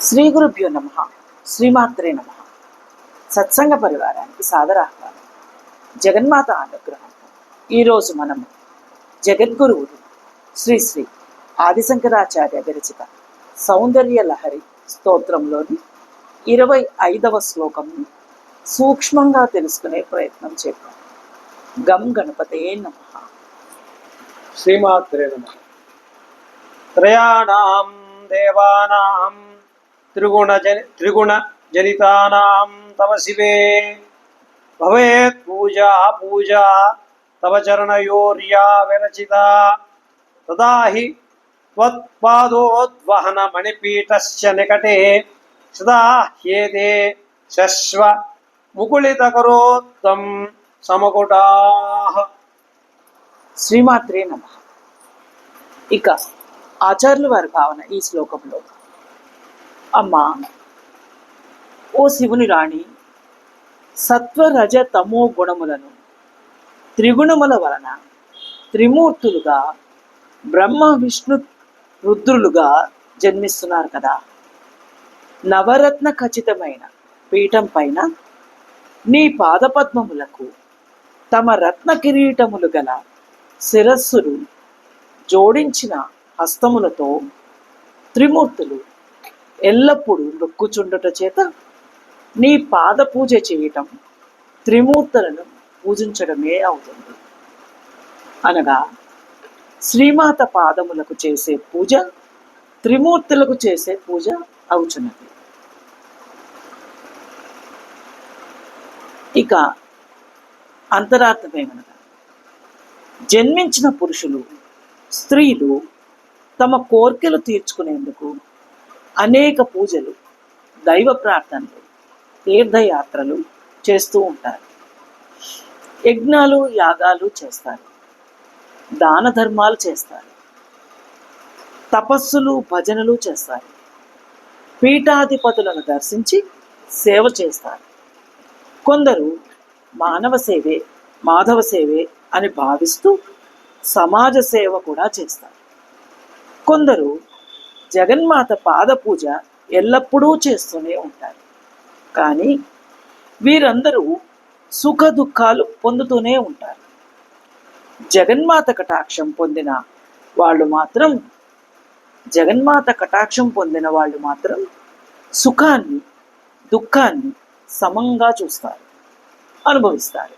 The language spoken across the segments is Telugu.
శ్రీ గురుభ్యో నమ. శ్రీమాత్రే నమ. సత్సంగ పరివారానికి సాదరాహ్వానం. జగన్మాత అనుగ్రహం. ఈరోజు మనము జగద్గురువులు శ్రీ శ్రీ ఆదిశంకరాచార్య విరచిత సౌందర్య లహరి స్తోత్రంలోని 25వ శ్లోకంని సూక్ష్మంగా తెలుసుకునే ప్రయత్నం చేద్దాం. గం గణపతయే నమః. శ్రీమాత్రే నమః. త్రయాణాం దేవానాం త్రిగుణ జనితానాం తవ శివే భవేత్ పూజా పూజా తవ చరణయోర్యా విరచిత తదా హి త్వత్పాదోద్వహన మణిపీఠస్య నికటే సదా హ్యేతే శశ్వ ముకుళితకరోత్తం సమకుటాః. శ్రీమాత్రే నమః. ఇక ఆచార్యుల వారి భావన ఈ శ్లోకంలో, అమ్మా ఓ శివుని రాణి, సత్వ రజ తమో గుణములను త్రిగుణముల వలన త్రిమూర్తులుగా బ్రహ్మ విష్ణు రుద్రులుగా జన్మిస్తున్నారు కదా. నవరత్న ఖచ్చితమైన పీఠం పైన నీ పాదపద్మములకు తమ రత్న కిరీటములు గల శిరస్సులు జోడించిన హస్తములతో త్రిమూర్తులు ఎల్లప్పుడూ నొక్కుచుండుట చేత నీ పాద పూజ చేయటం త్రిమూర్తులను పూజించడమే అవుతుంది. అనగా శ్రీమాత పాదములకు చేసే పూజ త్రిమూర్తులకు చేసే పూజ అవుతున్నది. ఇక అంతరార్థమేమనగా, జన్మించిన పురుషులు స్త్రీలు తమ కోర్కెలు తీర్చుకునేందుకు అనేక పూజలు, దైవ ప్రార్థనలు, తీర్థయాత్రలు చేస్తూ ఉంటారు. యజ్ఞాలు యాగాలు చేస్తారు, దాన ధర్మాలు చేస్తారు, తపస్సులు భజనలు చేస్తారు, పీఠాధిపతులను దర్శించి సేవ చేస్తారు. కొందరు మానవ సేవే మాధవ సేవే అని భావిస్తూ సమాజ సేవ కూడా చేస్తారు. కొందరు జగన్మాత పాద పూజ ఎల్లప్పుడూ చేస్తూనే ఉంటారు. కానీ వీరందరూ సుఖ దుఃఖాలు పొందుతూనే ఉంటారు. జగన్మాత కటాక్షం పొందిన వాళ్ళు మాత్రం సుఖాన్ని దుఃఖాన్ని సమంగా చూస్తారు, అనుభవిస్తారు.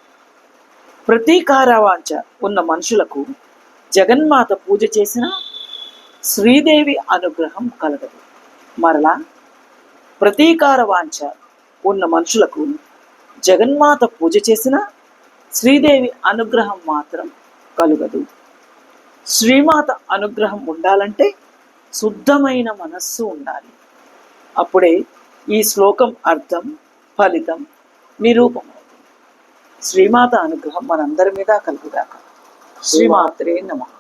ప్రతీకారవాంఛ ఉన్న మనుషులకు జగన్మాత పూజ చేసిన శ్రీదేవి అనుగ్రహం కలగదు. మరలా ప్రతీకార వాంఛ ఉన్న మనుషులకు జగన్మాత పూజ చేసిన శ్రీదేవి అనుగ్రహం మాత్రం కలుగదు. శ్రీమాత అనుగ్రహం ఉండాలంటే శుద్ధమైన మనస్సు ఉండాలి. అప్పుడే ఈ శ్లోకం అర్థం, ఫలితం, నిరూపమవుతుంది. శ్రీమాత అనుగ్రహం మనందరి మీద కలుగుగాక. శ్రీమాత్రే నమః.